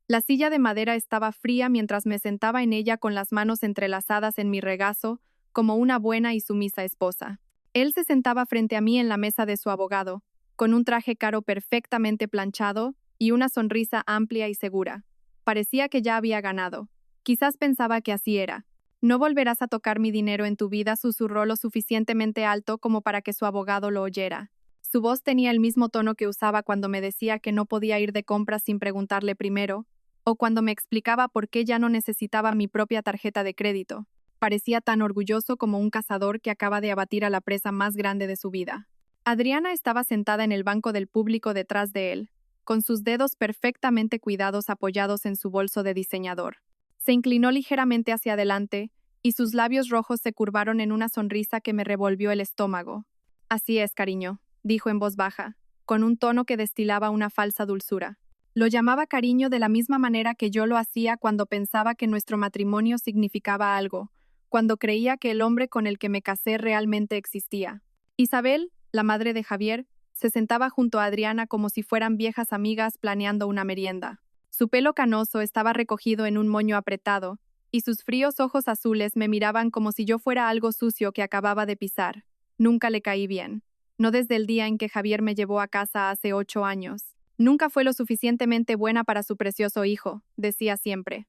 La silla de madera estaba fría mientras me sentaba en ella con las manos entrelazadas en mi regazo, como una buena y sumisa esposa. Él se sentaba frente a mí en la mesa de su abogado, con un traje caro perfectamente planchado y una sonrisa amplia y segura. Parecía que ya había ganado. Quizás pensaba que así era. No volverás a tocar mi dinero en tu vida, susurró lo suficientemente alto como para que su abogado lo oyera. Su voz tenía el mismo tono que usaba cuando me decía que no podía ir de compras sin preguntarle primero, o cuando me explicaba por qué ya no necesitaba mi propia tarjeta de crédito. Parecía tan orgulloso como un cazador que acaba de abatir a la presa más grande de su vida. Adriana estaba sentada en el banco del público detrás de él, con sus dedos perfectamente cuidados apoyados en su bolso de diseñador. Se inclinó ligeramente hacia adelante, y sus labios rojos se curvaron en una sonrisa que me revolvió el estómago. Así es, cariño, dijo en voz baja, con un tono que destilaba una falsa dulzura. Lo llamaba cariño de la misma manera que yo lo hacía cuando pensaba que nuestro matrimonio significaba algo, cuando creía que el hombre con el que me casé realmente existía. Isabel, la madre de Javier, se sentaba junto a Adriana como si fueran viejas amigas planeando una merienda. Su pelo canoso estaba recogido en un moño apretado, y sus fríos ojos azules me miraban como si yo fuera algo sucio que acababa de pisar. Nunca le caí bien. No desde el día en que Javier me llevó a casa hace 8 años. Nunca fue lo suficientemente buena para su precioso hijo, decía siempre.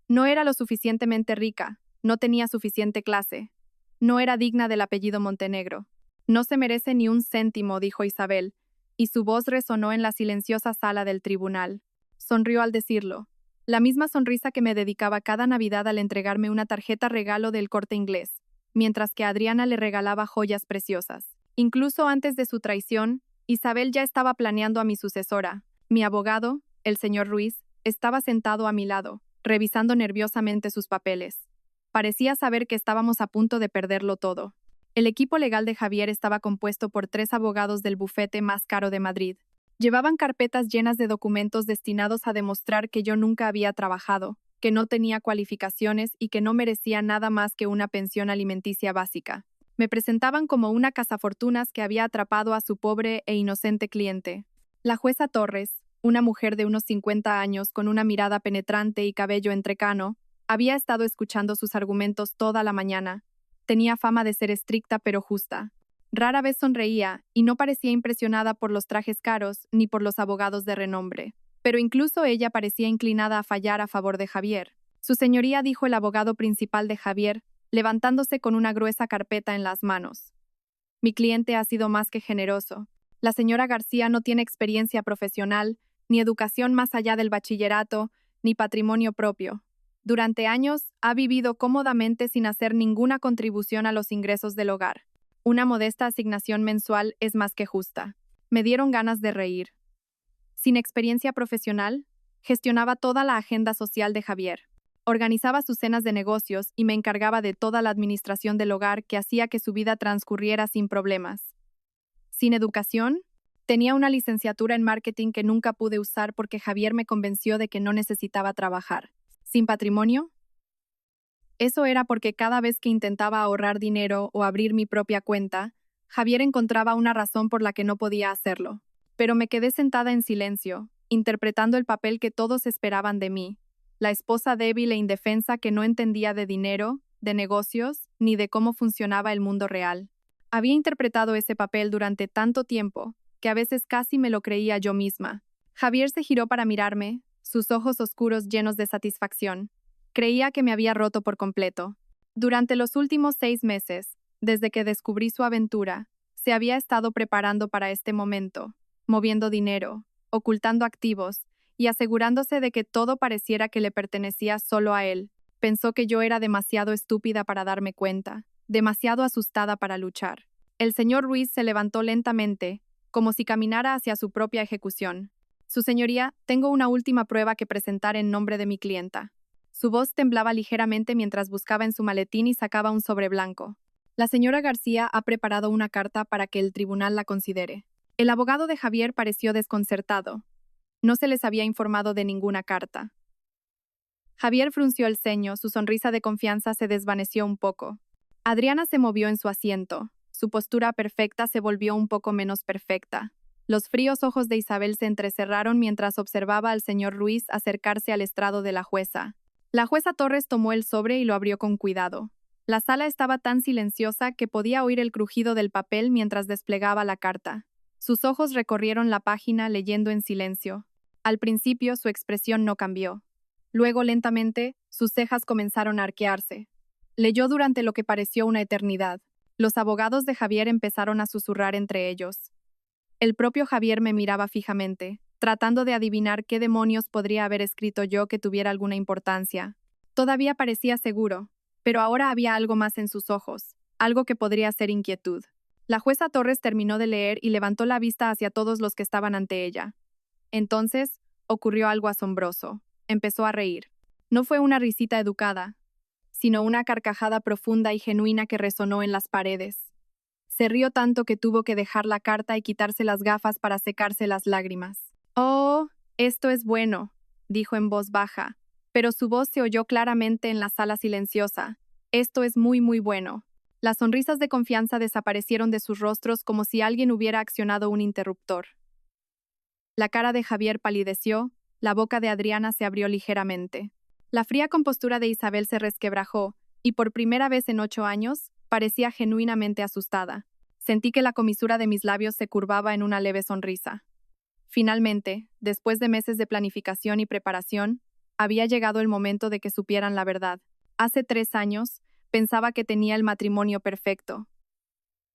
No era lo suficientemente rica, no tenía suficiente clase. No era digna del apellido Montenegro. No se merece ni un céntimo, dijo Isabel, y su voz resonó en la silenciosa sala del tribunal. Sonrió al decirlo. La misma sonrisa que me dedicaba cada Navidad al entregarme una tarjeta regalo del Corte Inglés, mientras que Adriana le regalaba joyas preciosas. Incluso antes de su traición, Isabel ya estaba planeando a mi sucesora. Mi abogado, el señor Ruiz, estaba sentado a mi lado, revisando nerviosamente sus papeles. Parecía saber que estábamos a punto de perderlo todo. El equipo legal de Javier estaba compuesto por 3 abogados del bufete más caro de Madrid. Llevaban carpetas llenas de documentos destinados a demostrar que yo nunca había trabajado, que no tenía cualificaciones y que no merecía nada más que una pensión alimenticia básica. Me presentaban como una cazafortunas que había atrapado a su pobre e inocente cliente. La jueza Torres, una mujer de unos 50 años con una mirada penetrante y cabello entrecano, había estado escuchando sus argumentos toda la mañana. Tenía fama de ser estricta pero justa. Rara vez sonreía y no parecía impresionada por los trajes caros ni por los abogados de renombre. Pero incluso ella parecía inclinada a fallar a favor de Javier. Su señoría, dijo el abogado principal de Javier, levantándose con una gruesa carpeta en las manos. Mi cliente ha sido más que generoso. La señora García no tiene experiencia profesional, ni educación más allá del bachillerato, ni patrimonio propio. Durante años ha vivido cómodamente sin hacer ninguna contribución a los ingresos del hogar. Una modesta asignación mensual es más que justa. Me dieron ganas de reír. Sin experiencia profesional, gestionaba toda la agenda social de Javier. Organizaba sus cenas de negocios y me encargaba de toda la administración del hogar que hacía que su vida transcurriera sin problemas. Sin educación, tenía una licenciatura en marketing que nunca pude usar porque Javier me convenció de que no necesitaba trabajar. Sin patrimonio, eso era porque cada vez que intentaba ahorrar dinero o abrir mi propia cuenta, Javier encontraba una razón por la que no podía hacerlo. Pero me quedé sentada en silencio, interpretando el papel que todos esperaban de mí, la esposa débil e indefensa que no entendía de dinero, de negocios, ni de cómo funcionaba el mundo real. Había interpretado ese papel durante tanto tiempo, que a veces casi me lo creía yo misma. Javier se giró para mirarme, sus ojos oscuros llenos de satisfacción. Creía que me había roto por completo. Durante los últimos 6 meses, desde que descubrí su aventura, se había estado preparando para este momento, moviendo dinero, ocultando activos y asegurándose de que todo pareciera que le pertenecía solo a él. Pensó que yo era demasiado estúpida para darme cuenta, demasiado asustada para luchar. El señor Ruiz se levantó lentamente, como si caminara hacia su propia ejecución. Su señoría, tengo una última prueba que presentar en nombre de mi clienta. Su voz temblaba ligeramente mientras buscaba en su maletín y sacaba un sobre blanco. La señora García ha preparado una carta para que el tribunal la considere. El abogado de Javier pareció desconcertado. No se les había informado de ninguna carta. Javier frunció el ceño, su sonrisa de confianza se desvaneció un poco. Adriana se movió en su asiento. Su postura perfecta se volvió un poco menos perfecta. Los fríos ojos de Isabel se entrecerraron mientras observaba al señor Ruiz acercarse al estrado de la jueza. La jueza Torres tomó el sobre y lo abrió con cuidado. La sala estaba tan silenciosa que podía oír el crujido del papel mientras desplegaba la carta. Sus ojos recorrieron la página leyendo en silencio. Al principio su expresión no cambió. Luego, lentamente, sus cejas comenzaron a arquearse. Leyó durante lo que pareció una eternidad. Los abogados de Javier empezaron a susurrar entre ellos. El propio Javier me miraba fijamente, tratando de adivinar qué demonios podría haber escrito yo que tuviera alguna importancia. Todavía parecía seguro, pero ahora había algo más en sus ojos, algo que podría ser inquietud. La jueza Torres terminó de leer y levantó la vista hacia todos los que estaban ante ella. Entonces, ocurrió algo asombroso. Empezó a reír. No fue una risita educada, sino una carcajada profunda y genuina que resonó en las paredes. Se rió tanto que tuvo que dejar la carta y quitarse las gafas para secarse las lágrimas. «Oh, esto es bueno», dijo en voz baja, pero su voz se oyó claramente en la sala silenciosa. «Esto es muy, muy bueno». Las sonrisas de confianza desaparecieron de sus rostros como si alguien hubiera accionado un interruptor. La cara de Javier palideció, la boca de Adriana se abrió ligeramente. La fría compostura de Isabel se resquebrajó, y por primera vez en 8 años, parecía genuinamente asustada. Sentí que la comisura de mis labios se curvaba en una leve sonrisa. Finalmente, después de meses de planificación y preparación, había llegado el momento de que supieran la verdad. Hace 3 años, pensaba que tenía el matrimonio perfecto.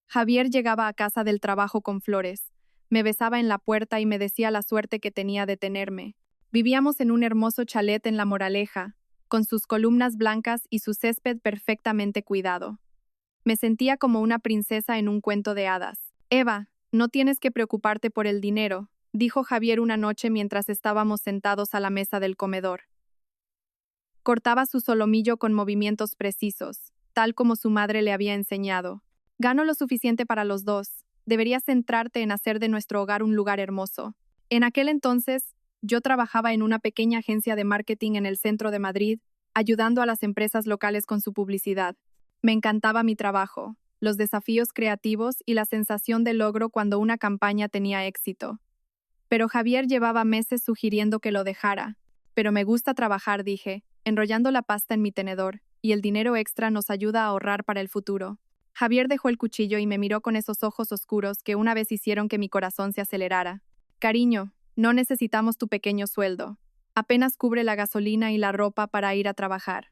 Javier llegaba a casa del trabajo con flores. Me besaba en la puerta y me decía la suerte que tenía de tenerme. Vivíamos en un hermoso chalet en La Moraleja, con sus columnas blancas y su césped perfectamente cuidado. Me sentía como una princesa en un cuento de hadas. «Eva, no tienes que preocuparte por el dinero», dijo Javier una noche mientras estábamos sentados a la mesa del comedor. Cortaba su solomillo con movimientos precisos, tal como su madre le había enseñado. «Gano lo suficiente para los dos. Deberías centrarte en hacer de nuestro hogar un lugar hermoso». En aquel entonces, yo trabajaba en una pequeña agencia de marketing en el centro de Madrid, ayudando a las empresas locales con su publicidad. Me encantaba mi trabajo, los desafíos creativos y la sensación de logro cuando una campaña tenía éxito. Pero Javier llevaba meses sugiriendo que lo dejara. «Pero me gusta trabajar», dije, enrollando la pasta en mi tenedor, y el dinero extra nos ayuda a ahorrar para el futuro. Javier dejó el cuchillo y me miró con esos ojos oscuros que una vez hicieron que mi corazón se acelerara. «Cariño, no necesitamos tu pequeño sueldo. Apenas cubre la gasolina y la ropa para ir a trabajar.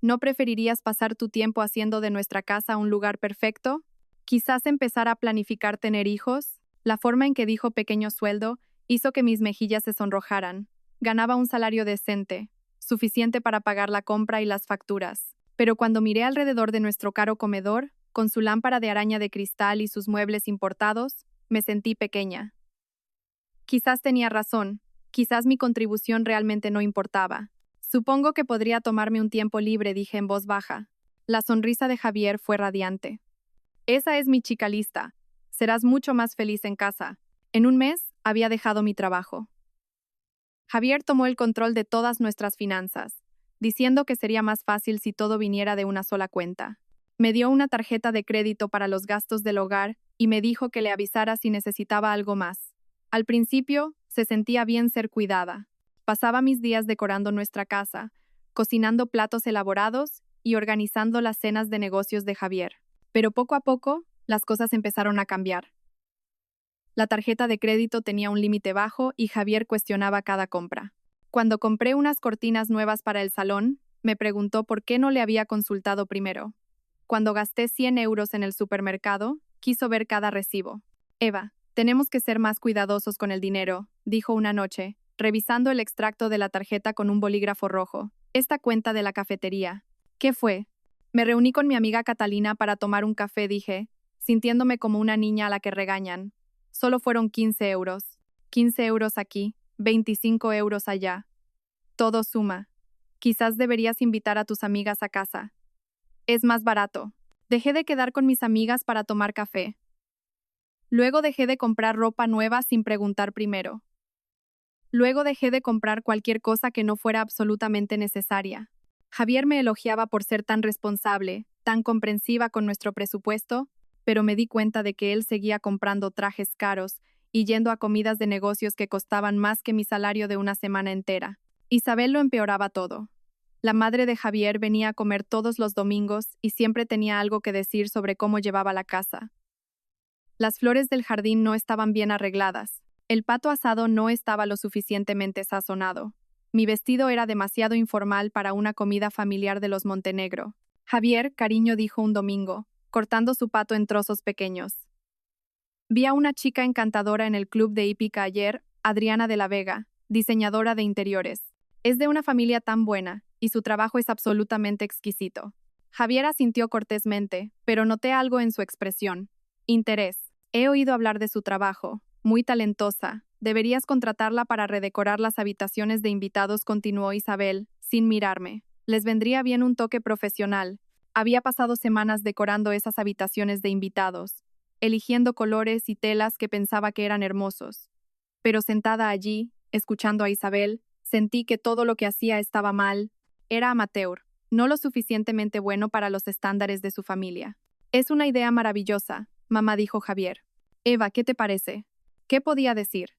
¿No preferirías pasar tu tiempo haciendo de nuestra casa un lugar perfecto? Quizás empezar a planificar tener hijos». La forma en que dijo pequeño sueldo hizo que mis mejillas se sonrojaran. Ganaba un salario decente, suficiente para pagar la compra y las facturas. Pero cuando miré alrededor de nuestro caro comedor, con su lámpara de araña de cristal y sus muebles importados, me sentí pequeña. Quizás tenía razón, quizás mi contribución realmente no importaba. «Supongo que podría tomarme un tiempo libre», dije en voz baja. La sonrisa de Javier fue radiante. «Esa es mi chica lista. Serás mucho más feliz en casa». En un mes, había dejado mi trabajo. Javier tomó el control de todas nuestras finanzas, diciendo que sería más fácil si todo viniera de una sola cuenta. Me dio una tarjeta de crédito para los gastos del hogar y me dijo que le avisara si necesitaba algo más. Al principio, se sentía bien ser cuidada. Pasaba mis días decorando nuestra casa, cocinando platos elaborados y organizando las cenas de negocios de Javier. Pero poco a poco, las cosas empezaron a cambiar. La tarjeta de crédito tenía un límite bajo y Javier cuestionaba cada compra. Cuando compré unas cortinas nuevas para el salón, me preguntó por qué no le había consultado primero. Cuando gasté 100 euros en el supermercado, quiso ver cada recibo. «Eva, tenemos que ser más cuidadosos con el dinero», dijo una noche, revisando el extracto de la tarjeta con un bolígrafo rojo. «Esta cuenta de la cafetería. ¿Qué fue?» Me reuní con mi amiga Catalina para tomar un café, dije, sintiéndome como una niña a la que regañan. Solo fueron 15 euros. 15 euros aquí, 25 euros allá. Todo suma. Quizás deberías invitar a tus amigas a casa. Es más barato. Dejé de quedar con mis amigas para tomar café. Luego dejé de comprar ropa nueva sin preguntar primero. Luego dejé de comprar cualquier cosa que no fuera absolutamente necesaria. Javier me elogiaba por ser tan responsable, tan comprensiva con nuestro presupuesto, pero me di cuenta de que él seguía comprando trajes caros y yendo a comidas de negocios que costaban más que mi salario de una semana entera. Isabel lo empeoraba todo. La madre de Javier venía a comer todos los domingos y siempre tenía algo que decir sobre cómo llevaba la casa. Las flores del jardín no estaban bien arregladas. El pato asado no estaba lo suficientemente sazonado. Mi vestido era demasiado informal para una comida familiar de los Montenegro. Javier, cariño, dijo un domingo, cortando su pato en trozos pequeños. Vi a una chica encantadora en el club de hípica ayer, Adriana de la Vega, diseñadora de interiores. Es de una familia tan buena, y su trabajo es absolutamente exquisito. Javier asintió cortésmente, pero noté algo en su expresión. Interés. He oído hablar de su trabajo. Muy talentosa. Deberías contratarla para redecorar las habitaciones de invitados, continuó Isabel, sin mirarme. Les vendría bien un toque profesional. Había pasado semanas decorando esas habitaciones de invitados, eligiendo colores y telas que pensaba que eran hermosos. Pero sentada allí, escuchando a Isabel, sentí que todo lo que hacía estaba mal. Era amateur, no lo suficientemente bueno para los estándares de su familia. Es una idea maravillosa, mamá, dijo Javier. Eva, ¿qué te parece? ¿Qué podía decir?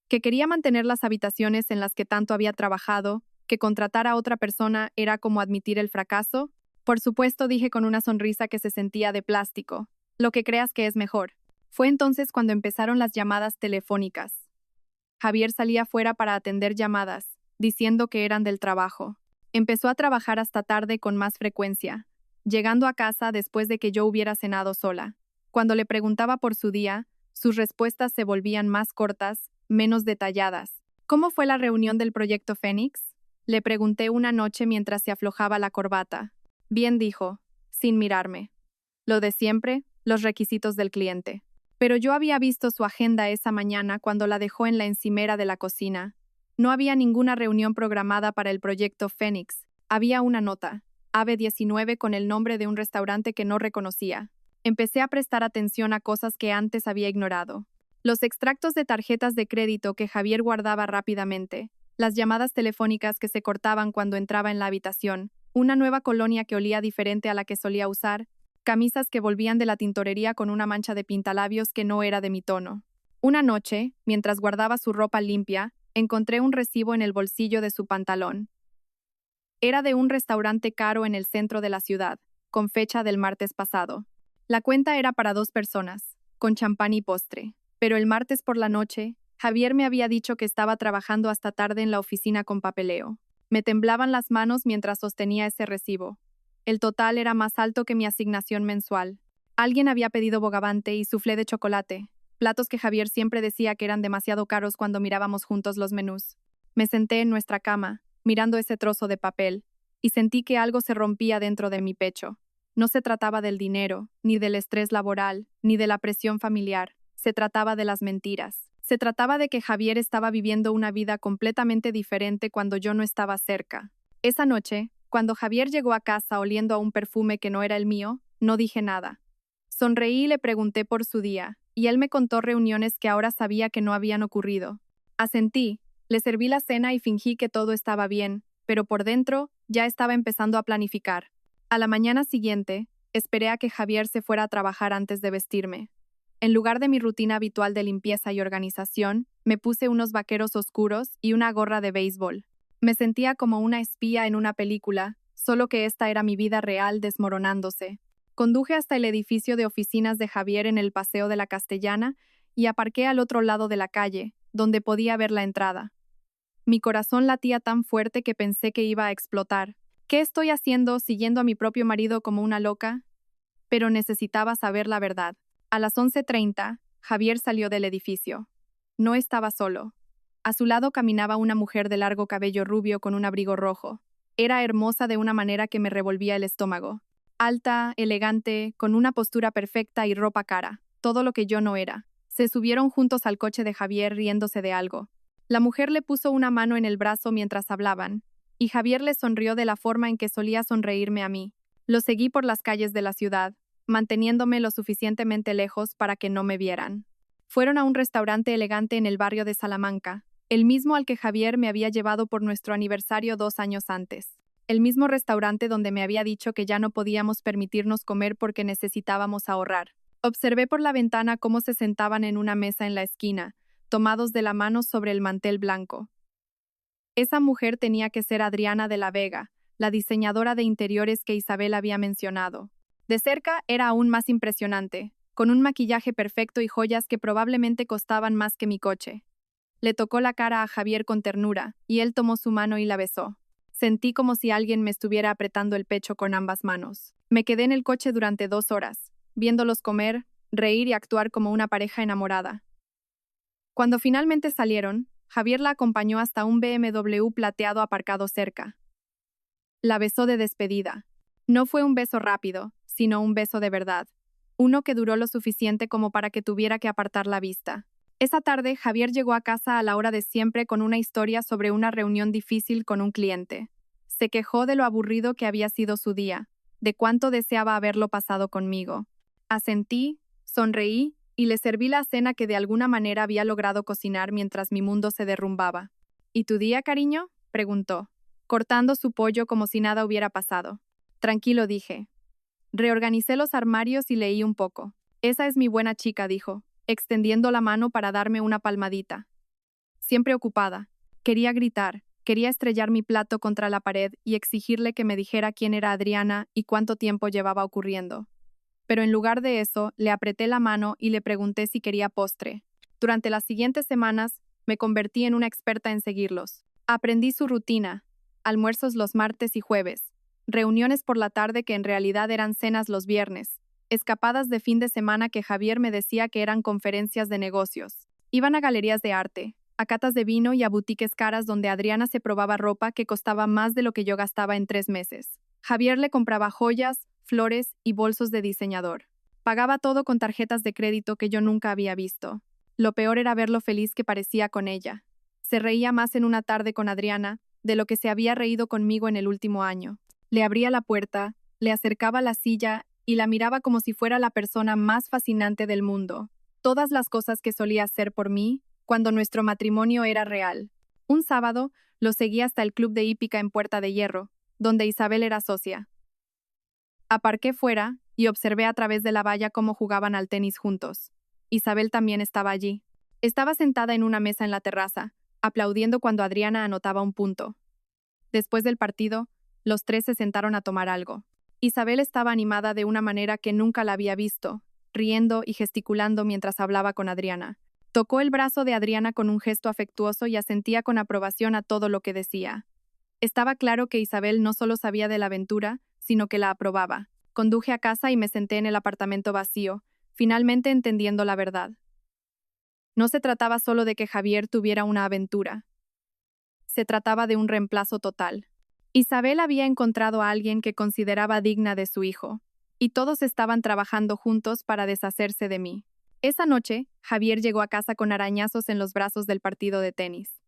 Que quería mantener las habitaciones en las que tanto había trabajado, que contratar a otra persona era como admitir el fracaso. Por supuesto, dije con una sonrisa que se sentía de plástico. Lo que creas que es mejor. Fue entonces cuando empezaron las llamadas telefónicas. Javier salía fuera para atender llamadas, diciendo que eran del trabajo. Empezó a trabajar hasta tarde con más frecuencia, llegando a casa después de que yo hubiera cenado sola. Cuando le preguntaba por su día, sus respuestas se volvían más cortas, menos detalladas. ¿Cómo fue la reunión del proyecto Fénix? Le pregunté una noche mientras se aflojaba la corbata. Bien, dijo, sin mirarme. Lo de siempre, los requisitos del cliente. Pero yo había visto su agenda esa mañana cuando la dejó en la encimera de la cocina. No había ninguna reunión programada para el proyecto Fénix. Había una nota, Ave 19, con el nombre de un restaurante que no reconocía. Empecé a prestar atención a cosas que antes había ignorado. Los extractos de tarjetas de crédito que Javier guardaba rápidamente, las llamadas telefónicas que se cortaban cuando entraba en la habitación, una nueva colonia que olía diferente a la que solía usar, camisas que volvían de la tintorería con una mancha de pintalabios que no era de mi tono. Una noche, mientras guardaba su ropa limpia, encontré un recibo en el bolsillo de su pantalón. Era de un restaurante caro en el centro de la ciudad, con fecha del martes pasado. La cuenta era para 2 personas, con champán y postre. Pero el martes por la noche, Javier me había dicho que estaba trabajando hasta tarde en la oficina con papeleo. Me temblaban las manos mientras sostenía ese recibo. El total era más alto que mi asignación mensual. Alguien había pedido bogavante y soufflé de chocolate, platos que Javier siempre decía que eran demasiado caros cuando mirábamos juntos los menús. Me senté en nuestra cama, mirando ese trozo de papel, y sentí que algo se rompía dentro de mi pecho. No se trataba del dinero, ni del estrés laboral, ni de la presión familiar. Se trataba de las mentiras. Se trataba de que Javier estaba viviendo una vida completamente diferente cuando yo no estaba cerca. Esa noche, cuando Javier llegó a casa oliendo a un perfume que no era el mío, no dije nada. Sonreí y le pregunté por su día, y él me contó reuniones que ahora sabía que no habían ocurrido. Asentí, le serví la cena y fingí que todo estaba bien, pero por dentro ya estaba empezando a planificar. A la mañana siguiente, esperé a que Javier se fuera a trabajar antes de vestirme. En lugar de mi rutina habitual de limpieza y organización, me puse unos vaqueros oscuros y una gorra de béisbol. Me sentía como una espía en una película, solo que esta era mi vida real desmoronándose. Conduje hasta el edificio de oficinas de Javier en el Paseo de la Castellana y aparqué al otro lado de la calle, donde podía ver la entrada. Mi corazón latía tan fuerte que pensé que iba a explotar. ¿Qué estoy haciendo siguiendo a mi propio marido como una loca? Pero necesitaba saber la verdad. A las 11:30, Javier salió del edificio. No estaba solo. A su lado caminaba una mujer de largo cabello rubio con un abrigo rojo. Era hermosa de una manera que me revolvía el estómago. Alta, elegante, con una postura perfecta y ropa cara. Todo lo que yo no era. Se subieron juntos al coche de Javier riéndose de algo. La mujer le puso una mano en el brazo mientras hablaban, y Javier le sonrió de la forma en que solía sonreírme a mí. Lo seguí por las calles de la ciudad, manteniéndome lo suficientemente lejos para que no me vieran. Fueron a un restaurante elegante en el barrio de Salamanca, el mismo al que Javier me había llevado por nuestro aniversario 2 años antes. El mismo restaurante donde me había dicho que ya no podíamos permitirnos comer porque necesitábamos ahorrar. Observé por la ventana cómo se sentaban en una mesa en la esquina, tomados de la mano sobre el mantel blanco. Esa mujer tenía que ser Adriana de la Vega, la diseñadora de interiores que Isabel había mencionado. De cerca era aún más impresionante, con un maquillaje perfecto y joyas que probablemente costaban más que mi coche. Le tocó la cara a Javier con ternura, y él tomó su mano y la besó. Sentí como si alguien me estuviera apretando el pecho con ambas manos. Me quedé en el coche durante 2 horas, viéndolos comer, reír y actuar como una pareja enamorada. Cuando finalmente salieron, Javier la acompañó hasta un BMW plateado aparcado cerca. La besó de despedida. No fue un beso rápido, sino un beso de verdad. Uno que duró lo suficiente como para que tuviera que apartar la vista. Esa tarde, Javier llegó a casa a la hora de siempre con una historia sobre una reunión difícil con un cliente. Se quejó de lo aburrido que había sido su día, de cuánto deseaba haberlo pasado conmigo. Asentí, sonreí y le serví la cena que de alguna manera había logrado cocinar mientras mi mundo se derrumbaba. ¿Y tu día, cariño?, preguntó, cortando su pollo como si nada hubiera pasado. Tranquilo, dije. Reorganicé los armarios y leí un poco. Esa es mi buena chica, dijo, extendiendo la mano para darme una palmadita. Siempre ocupada. Quería gritar, quería estrellar mi plato contra la pared y exigirle que me dijera quién era Adriana y cuánto tiempo llevaba ocurriendo. Pero en lugar de eso, le apreté la mano y le pregunté si quería postre. Durante las siguientes semanas, me convertí en una experta en seguirlos. Aprendí su rutina: almuerzos los martes y jueves, reuniones por la tarde que en realidad eran cenas los viernes, escapadas de fin de semana que Javier me decía que eran conferencias de negocios. Iban a galerías de arte, a catas de vino y a boutiques caras donde Adriana se probaba ropa que costaba más de lo que yo gastaba en 3 meses. Javier le compraba joyas, flores y bolsos de diseñador. Pagaba todo con tarjetas de crédito que yo nunca había visto. Lo peor era ver lo feliz que parecía con ella. Se reía más en una tarde con Adriana de lo que se había reído conmigo en el último año. Le abría la puerta, le acercaba la silla y la miraba como si fuera la persona más fascinante del mundo. Todas las cosas que solía hacer por mí cuando nuestro matrimonio era real. Un sábado, lo seguí hasta el club de hípica en Puerta de Hierro, donde Isabel era socia. Aparqué fuera y observé a través de la valla cómo jugaban al tenis juntos. Isabel también estaba allí. Estaba sentada en una mesa en la terraza, aplaudiendo cuando Adriana anotaba un punto. Después del partido, los 3 se sentaron a tomar algo. Isabel estaba animada de una manera que nunca la había visto, riendo y gesticulando mientras hablaba con Adriana. Tocó el brazo de Adriana con un gesto afectuoso y asentía con aprobación a todo lo que decía. Estaba claro que Isabel no solo sabía de la aventura, sino que la aprobaba. Conduje a casa y me senté en el apartamento vacío, finalmente entendiendo la verdad. No se trataba solo de que Javier tuviera una aventura. Se trataba de un reemplazo total. Isabel había encontrado a alguien que consideraba digna de su hijo, y todos estaban trabajando juntos para deshacerse de mí. Esa noche, Javier llegó a casa con arañazos en los brazos del partido de tenis.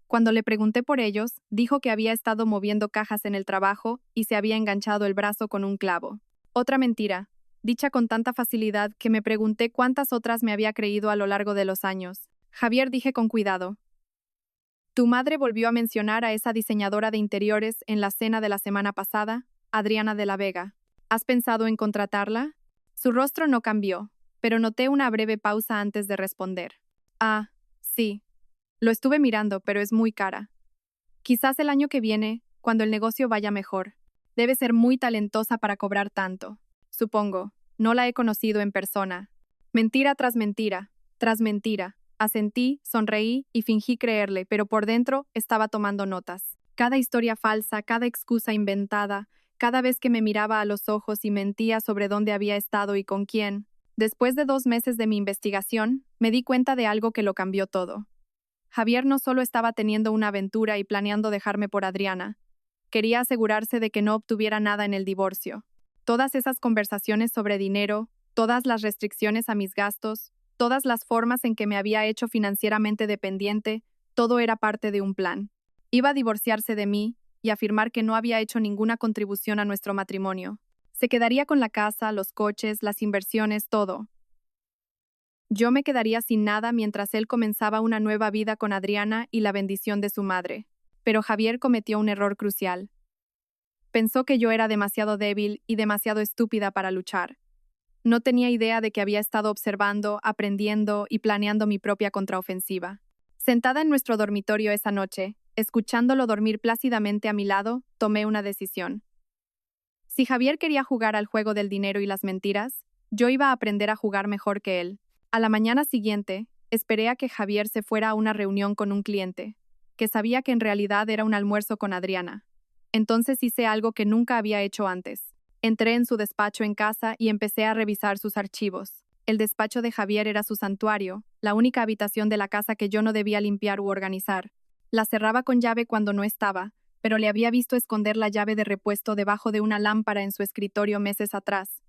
Cuando le pregunté por ellos, dijo que había estado moviendo cajas en el trabajo y se había enganchado el brazo con un clavo. Otra mentira, dicha con tanta facilidad que me pregunté cuántas otras me había creído a lo largo de los años. Javier, dije con cuidado. Tu madre volvió a mencionar a esa diseñadora de interiores en la cena de la semana pasada, Adriana de la Vega. ¿Has pensado en contratarla? Su rostro no cambió, pero noté una breve pausa antes de responder. Ah, sí. Lo estuve mirando, pero es muy cara. Quizás el año que viene, cuando el negocio vaya mejor. Debe ser muy talentosa para cobrar tanto. Supongo. No la he conocido en persona. Mentira tras mentira, tras mentira. Asentí, sonreí y fingí creerle, pero por dentro estaba tomando notas. Cada historia falsa, cada excusa inventada, cada vez que me miraba a los ojos y mentía sobre dónde había estado y con quién. Después de 2 meses de mi investigación, me di cuenta de algo que lo cambió todo. Javier no solo estaba teniendo una aventura y planeando dejarme por Adriana, quería asegurarse de que no obtuviera nada en el divorcio. Todas esas conversaciones sobre dinero, todas las restricciones a mis gastos, todas las formas en que me había hecho financieramente dependiente, todo era parte de un plan. Iba a divorciarse de mí y afirmar que no había hecho ninguna contribución a nuestro matrimonio. Se quedaría con la casa, los coches, las inversiones, todo. Yo me quedaría sin nada mientras él comenzaba una nueva vida con Adriana y la bendición de su madre. Pero Javier cometió un error crucial. Pensó que yo era demasiado débil y demasiado estúpida para luchar. No tenía idea de que había estado observando, aprendiendo y planeando mi propia contraofensiva. Sentada en nuestro dormitorio esa noche, escuchándolo dormir plácidamente a mi lado, tomé una decisión. Si Javier quería jugar al juego del dinero y las mentiras, yo iba a aprender a jugar mejor que él. A la mañana siguiente, esperé a que Javier se fuera a una reunión con un cliente, que sabía que en realidad era un almuerzo con Adriana. Entonces hice algo que nunca había hecho antes. Entré en su despacho en casa y empecé a revisar sus archivos. El despacho de Javier era su santuario, la única habitación de la casa que yo no debía limpiar u organizar. La cerraba con llave cuando no estaba, pero le había visto esconder la llave de repuesto debajo de una lámpara en su escritorio meses atrás.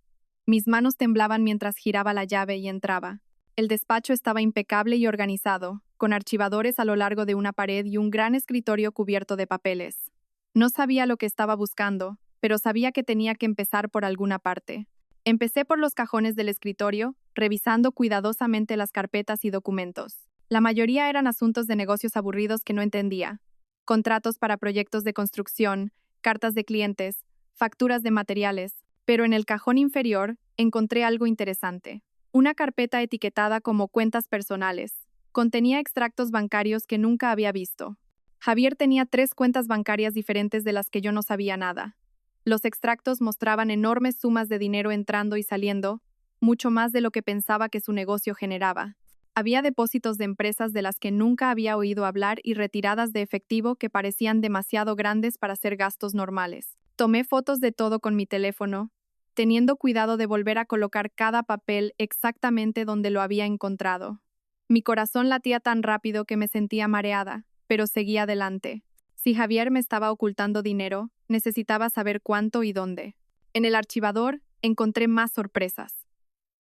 Mis manos temblaban mientras giraba la llave y entraba. El despacho estaba impecable y organizado, con archivadores a lo largo de una pared y un gran escritorio cubierto de papeles. No sabía lo que estaba buscando, pero sabía que tenía que empezar por alguna parte. Empecé por los cajones del escritorio, revisando cuidadosamente las carpetas y documentos. La mayoría eran asuntos de negocios aburridos que no entendía. Contratos para proyectos de construcción, cartas de clientes, facturas de materiales, pero en el cajón inferior encontré algo interesante. Una carpeta etiquetada como cuentas personales. Contenía extractos bancarios que nunca había visto. Javier tenía 3 cuentas bancarias diferentes de las que yo no sabía nada. Los extractos mostraban enormes sumas de dinero entrando y saliendo, mucho más de lo que pensaba que su negocio generaba. Había depósitos de empresas de las que nunca había oído hablar y retiradas de efectivo que parecían demasiado grandes para ser gastos normales. Tomé fotos de todo con mi teléfono, teniendo cuidado de volver a colocar cada papel exactamente donde lo había encontrado. Mi corazón latía tan rápido que me sentía mareada, pero seguía adelante. Si Javier me estaba ocultando dinero, necesitaba saber cuánto y dónde. En el archivador encontré más sorpresas.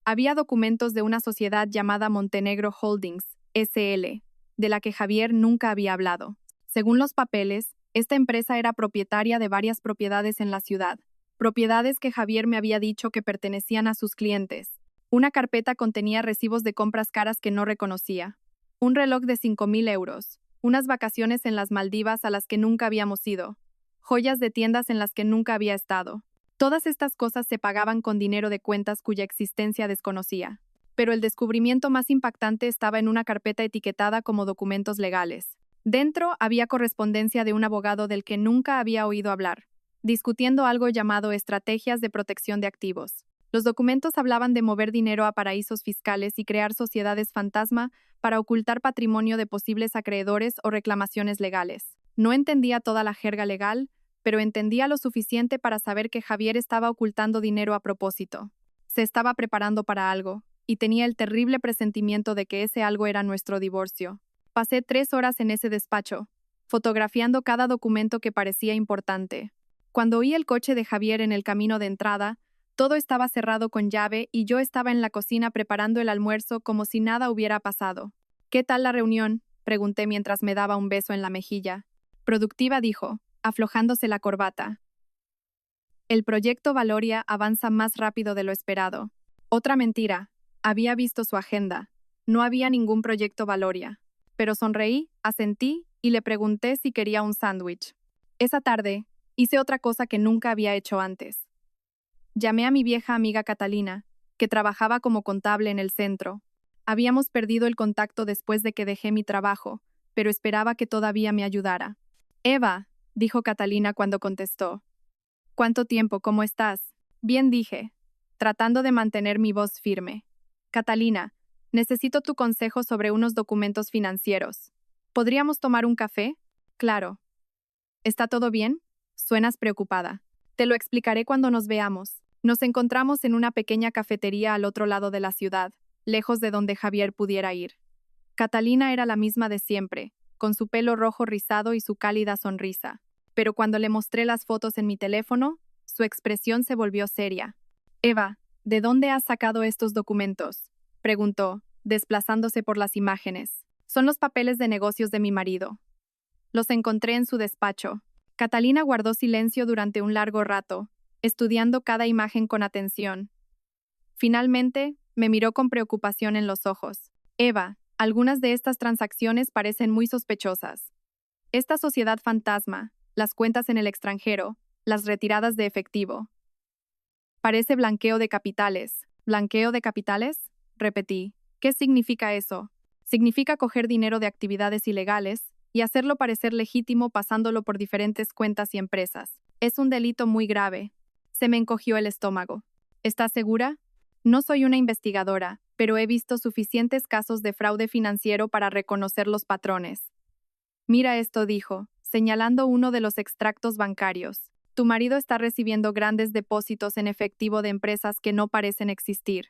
Había documentos de una sociedad llamada Montenegro Holdings, SL, de la que Javier nunca había hablado. Según los papeles, esta empresa era propietaria de varias propiedades en la ciudad, propiedades que Javier me había dicho que pertenecían a sus clientes. Una carpeta contenía recibos de compras caras que no reconocía. Un reloj de 5.000 euros. Unas vacaciones en las Maldivas a las que nunca habíamos ido. Joyas de tiendas en las que nunca había estado. Todas estas cosas se pagaban con dinero de cuentas cuya existencia desconocía. Pero el descubrimiento más impactante estaba en una carpeta etiquetada como documentos legales. Dentro había correspondencia de un abogado del que nunca había oído hablar, discutiendo algo llamado estrategias de protección de activos. Los documentos hablaban de mover dinero a paraísos fiscales y crear sociedades fantasma para ocultar patrimonio de posibles acreedores o reclamaciones legales. No entendía toda la jerga legal, pero entendía lo suficiente para saber que Javier estaba ocultando dinero a propósito. Se estaba preparando para algo, y tenía el terrible presentimiento de que ese algo era nuestro divorcio. Pasé 3 horas en ese despacho, fotografiando cada documento que parecía importante. Cuando oí el coche de Javier en el camino de entrada, todo estaba cerrado con llave y yo estaba en la cocina preparando el almuerzo como si nada hubiera pasado. ¿Qué tal la reunión?, pregunté mientras me daba un beso en la mejilla. Productiva, dijo, aflojándose la corbata. El proyecto Valoria avanza más rápido de lo esperado. Otra mentira. Había visto su agenda. No había ningún proyecto Valoria. Pero sonreí, asentí y le pregunté si quería un sándwich. Esa tarde, hice otra cosa que nunca había hecho antes. Llamé a mi vieja amiga Catalina, que trabajaba como contable en el centro. Habíamos perdido el contacto después de que dejé mi trabajo, pero esperaba que todavía me ayudara. Eva, dijo Catalina cuando contestó. ¿Cuánto tiempo? ¿Cómo estás? Bien, dije, tratando de mantener mi voz firme. Catalina, necesito tu consejo sobre unos documentos financieros. ¿Podríamos tomar un café? Claro. ¿Está todo bien? Suenas preocupada. Te lo explicaré cuando nos veamos. Nos encontramos en una pequeña cafetería al otro lado de la ciudad, lejos de donde Javier pudiera ir. Catalina era la misma de siempre, con su pelo rojo rizado y su cálida sonrisa. Pero cuando le mostré las fotos en mi teléfono, su expresión se volvió seria. Eva, ¿de dónde has sacado estos documentos?, preguntó, desplazándose por las imágenes. Son los papeles de negocios de mi marido. Los encontré en su despacho. Catalina guardó silencio durante un largo rato, estudiando cada imagen con atención. Finalmente, me miró con preocupación en los ojos. Eva, algunas de estas transacciones parecen muy sospechosas. Esta sociedad fantasma, las cuentas en el extranjero, las retiradas de efectivo. Parece blanqueo de capitales. ¿Blanqueo de capitales? Repetí. ¿Qué significa eso? Significa coger dinero de actividades ilegales y hacerlo parecer legítimo pasándolo por diferentes cuentas y empresas. Es un delito muy grave. Se me encogió el estómago. ¿Estás segura? No soy una investigadora, pero he visto suficientes casos de fraude financiero para reconocer los patrones. Mira esto, dijo, señalando uno de los extractos bancarios. Tu marido está recibiendo grandes depósitos en efectivo de empresas que no parecen existir.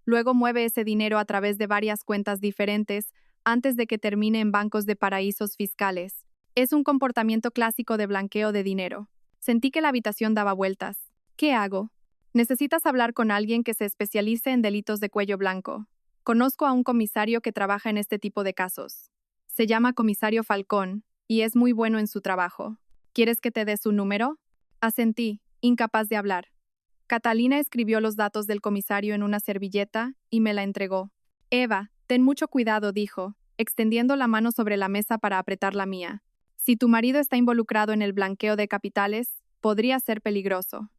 Luego mueve ese dinero a través de varias cuentas diferentes antes de que termine en bancos de paraísos fiscales. Es un comportamiento clásico de blanqueo de dinero. Sentí que la habitación daba vueltas. ¿Qué hago? Necesitas hablar con alguien que se especialice en delitos de cuello blanco. Conozco a un comisario que trabaja en este tipo de casos. Se llama Comisario Falcón y es muy bueno en su trabajo. ¿Quieres que te dé su número? Asentí, incapaz de hablar. Catalina escribió los datos del comisario en una servilleta y me la entregó. Eva, ten mucho cuidado, dijo, extendiendo la mano sobre la mesa para apretar la mía. Si tu marido está involucrado en el blanqueo de capitales, podría ser peligroso.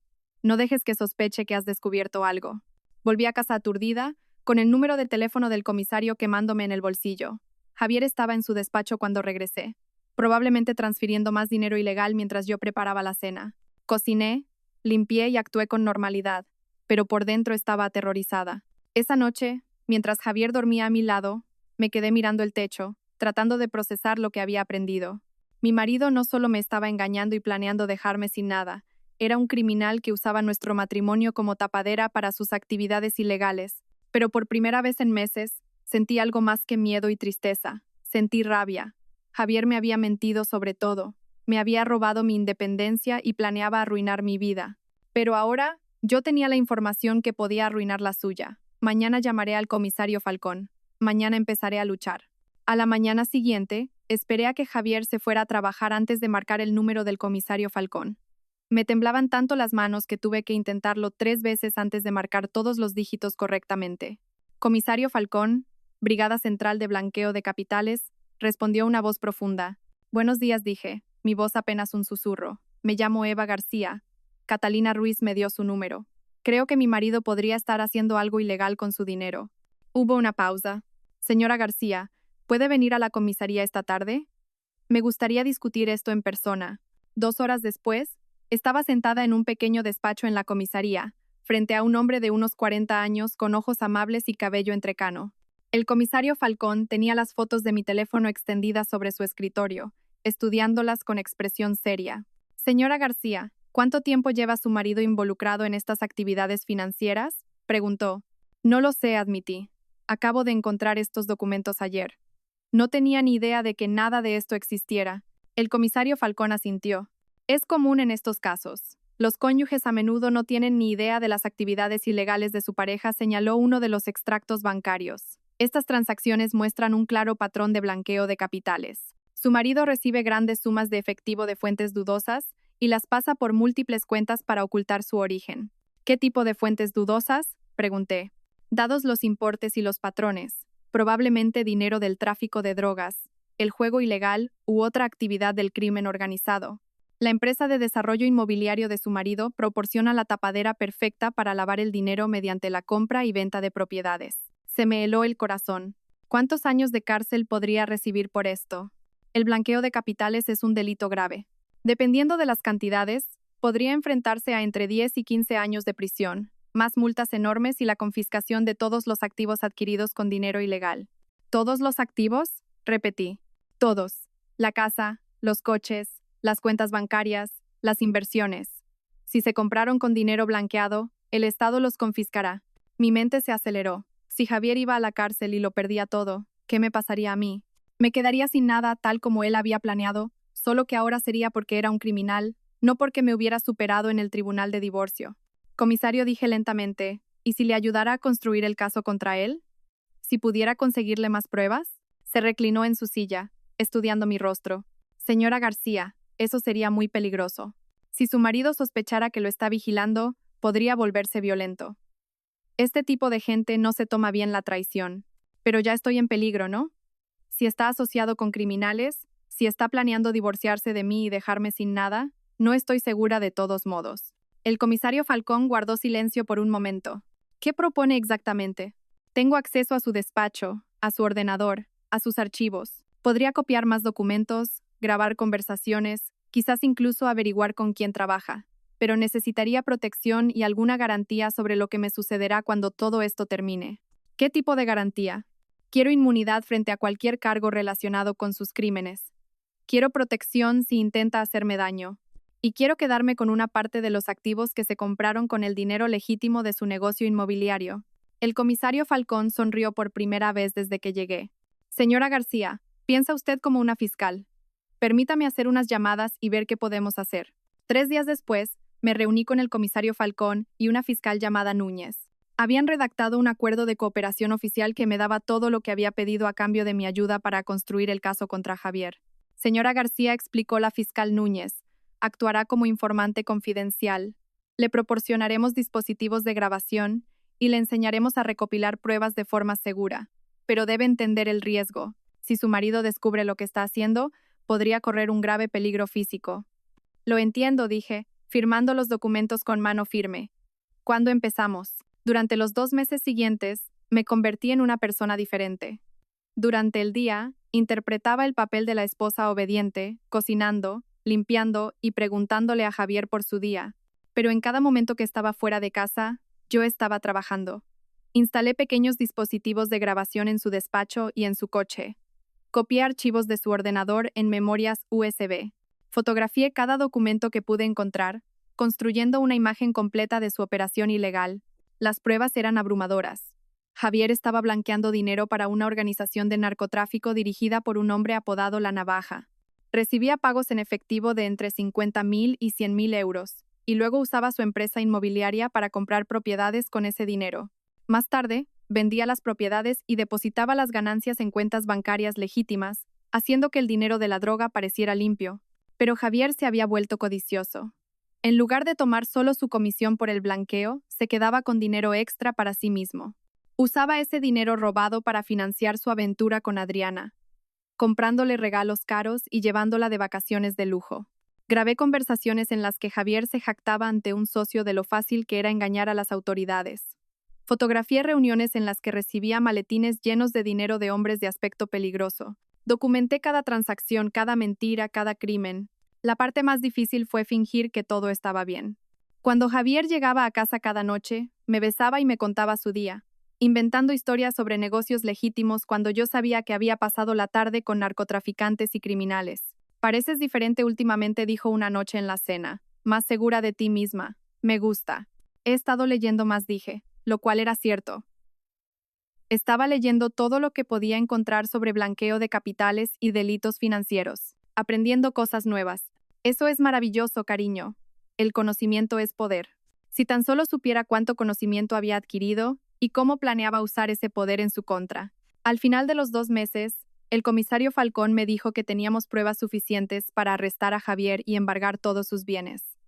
No dejes que sospeche que has descubierto algo. Volví a casa aturdida, con el número de teléfono del comisario quemándome en el bolsillo. Javier estaba en su despacho cuando regresé, probablemente transfiriendo más dinero ilegal mientras yo preparaba la cena. Cociné, limpié y actué con normalidad, pero por dentro estaba aterrorizada. Esa noche, mientras Javier dormía a mi lado, me quedé mirando el techo, tratando de procesar lo que había aprendido. Mi marido no solo me estaba engañando y planeando dejarme sin nada, era un criminal que usaba nuestro matrimonio como tapadera para sus actividades ilegales. Pero por primera vez en meses, sentí algo más que miedo y tristeza. Sentí rabia. Javier me había mentido sobre todo. Me había robado mi independencia y planeaba arruinar mi vida. Pero ahora, yo tenía la información que podía arruinar la suya. Mañana llamaré al comisario Falcón. Mañana empezaré a luchar. A la mañana siguiente, esperé a que Javier se fuera a trabajar antes de marcar el número del comisario Falcón. Me temblaban tanto las manos que tuve que intentarlo 3 veces antes de marcar todos los dígitos correctamente. Comisario Falcón, Brigada Central de Blanqueo de Capitales, respondió una voz profunda. Buenos días, dije, mi voz apenas un susurro. Me llamo Eva García. Catalina Ruiz me dio su número. Creo que mi marido podría estar haciendo algo ilegal con su dinero. Hubo una pausa. Señora García, ¿puede venir a la comisaría esta tarde? Me gustaría discutir esto en persona. 2 horas después, estaba sentada en un pequeño despacho en la comisaría, frente a un hombre de unos 40 años con ojos amables y cabello entrecano. El comisario Falcón tenía las fotos de mi teléfono extendidas sobre su escritorio, estudiándolas con expresión seria. Señora García, ¿cuánto tiempo lleva su marido involucrado en estas actividades financieras? Preguntó. No lo sé, admití. Acabo de encontrar estos documentos ayer. No tenía ni idea de que nada de esto existiera. El comisario Falcón asintió. Es común en estos casos. Los cónyuges a menudo no tienen ni idea de las actividades ilegales de su pareja, señaló uno de los extractos bancarios. Estas transacciones muestran un claro patrón de blanqueo de capitales. Su marido recibe grandes sumas de efectivo de fuentes dudosas y las pasa por múltiples cuentas para ocultar su origen. ¿Qué tipo de fuentes dudosas? Pregunté. Dados los importes y los patrones, probablemente dinero del tráfico de drogas, el juego ilegal u otra actividad del crimen organizado. La empresa de desarrollo inmobiliario de su marido proporciona la tapadera perfecta para lavar el dinero mediante la compra y venta de propiedades. Se me heló el corazón. ¿Cuántos años de cárcel podría recibir por esto? El blanqueo de capitales es un delito grave. Dependiendo de las cantidades, podría enfrentarse a entre 10 y 15 años de prisión, más multas enormes y la confiscación de todos los activos adquiridos con dinero ilegal. ¿Todos los activos? Repetí. Todos. La casa, los coches, las cuentas bancarias, las inversiones. Si se compraron con dinero blanqueado, el Estado los confiscará. Mi mente se aceleró. Si Javier iba a la cárcel y lo perdía todo, ¿qué me pasaría a mí? Me quedaría sin nada tal como él había planeado, solo que ahora sería porque era un criminal, no porque me hubiera superado en el tribunal de divorcio. Comisario, dije lentamente, ¿y si le ayudara a construir el caso contra él? ¿Si pudiera conseguirle más pruebas? Se reclinó en su silla, estudiando mi rostro. Señora García, eso sería muy peligroso. Si su marido sospechara que lo está vigilando, podría volverse violento. Este tipo de gente no se toma bien la traición. Pero ya estoy en peligro, ¿no? Si está asociado con criminales, si está planeando divorciarse de mí y dejarme sin nada, no estoy segura de todos modos. El comisario Falcón guardó silencio por un momento. ¿Qué propone exactamente? Tengo acceso a su despacho, a su ordenador, a sus archivos. Podría copiar más documentos, grabar conversaciones, quizás incluso averiguar con quién trabaja. Pero necesitaría protección y alguna garantía sobre lo que me sucederá cuando todo esto termine. ¿Qué tipo de garantía? Quiero inmunidad frente a cualquier cargo relacionado con sus crímenes. Quiero protección si intenta hacerme daño. Y quiero quedarme con una parte de los activos que se compraron con el dinero legítimo de su negocio inmobiliario. El comisario Falcón sonrió por primera vez desde que llegué. Señora García, piensa usted como una fiscal. Permítame hacer unas llamadas y ver qué podemos hacer. 3 días después, me reuní con el comisario Falcón y una fiscal llamada Núñez. Habían redactado un acuerdo de cooperación oficial que me daba todo lo que había pedido a cambio de mi ayuda para construir el caso contra Javier. Señora García, explicó la fiscal Núñez, actuará como informante confidencial. Le proporcionaremos dispositivos de grabación y le enseñaremos a recopilar pruebas de forma segura. Pero debe entender el riesgo. Si su marido descubre lo que está haciendo, podría correr un grave peligro físico. Lo entiendo, dije, firmando los documentos con mano firme. ¿Cuándo empezamos? Durante los 2 meses siguientes, me convertí en una persona diferente. Durante el día, interpretaba el papel de la esposa obediente, cocinando, limpiando y preguntándole a Javier por su día. Pero en cada momento que estaba fuera de casa, yo estaba trabajando. Instalé pequeños dispositivos de grabación en su despacho y en su coche. Copié archivos de su ordenador en memorias USB. Fotografié cada documento que pude encontrar, construyendo una imagen completa de su operación ilegal. Las pruebas eran abrumadoras. Javier estaba blanqueando dinero para una organización de narcotráfico dirigida por un hombre apodado La Navaja. Recibía pagos en efectivo de entre 50.000 y 100.000 euros, y luego usaba su empresa inmobiliaria para comprar propiedades con ese dinero. Más tarde, vendía las propiedades y depositaba las ganancias en cuentas bancarias legítimas, haciendo que el dinero de la droga pareciera limpio. Pero Javier se había vuelto codicioso. En lugar de tomar solo su comisión por el blanqueo, se quedaba con dinero extra para sí mismo. Usaba ese dinero robado para financiar su aventura con Adriana, comprándole regalos caros y llevándola de vacaciones de lujo. Grabé conversaciones en las que Javier se jactaba ante un socio de lo fácil que era engañar a las autoridades. Fotografié reuniones en las que recibía maletines llenos de dinero de hombres de aspecto peligroso. Documenté cada transacción, cada mentira, cada crimen. La parte más difícil fue fingir que todo estaba bien. Cuando Javier llegaba a casa cada noche, me besaba y me contaba su día, inventando historias sobre negocios legítimos cuando yo sabía que había pasado la tarde con narcotraficantes y criminales. Pareces diferente últimamente, dijo una noche en la cena. Más segura de ti misma. Me gusta. He estado leyendo más, dije, lo cual era cierto. Estaba leyendo todo lo que podía encontrar sobre blanqueo de capitales y delitos financieros, aprendiendo cosas nuevas. Eso es maravilloso, cariño. El conocimiento es poder. Si tan solo supiera cuánto conocimiento había adquirido y cómo planeaba usar ese poder en su contra. Al final de los 2 meses, el comisario Falcón me dijo que teníamos pruebas suficientes para arrestar a Javier y embargar todos sus bienes.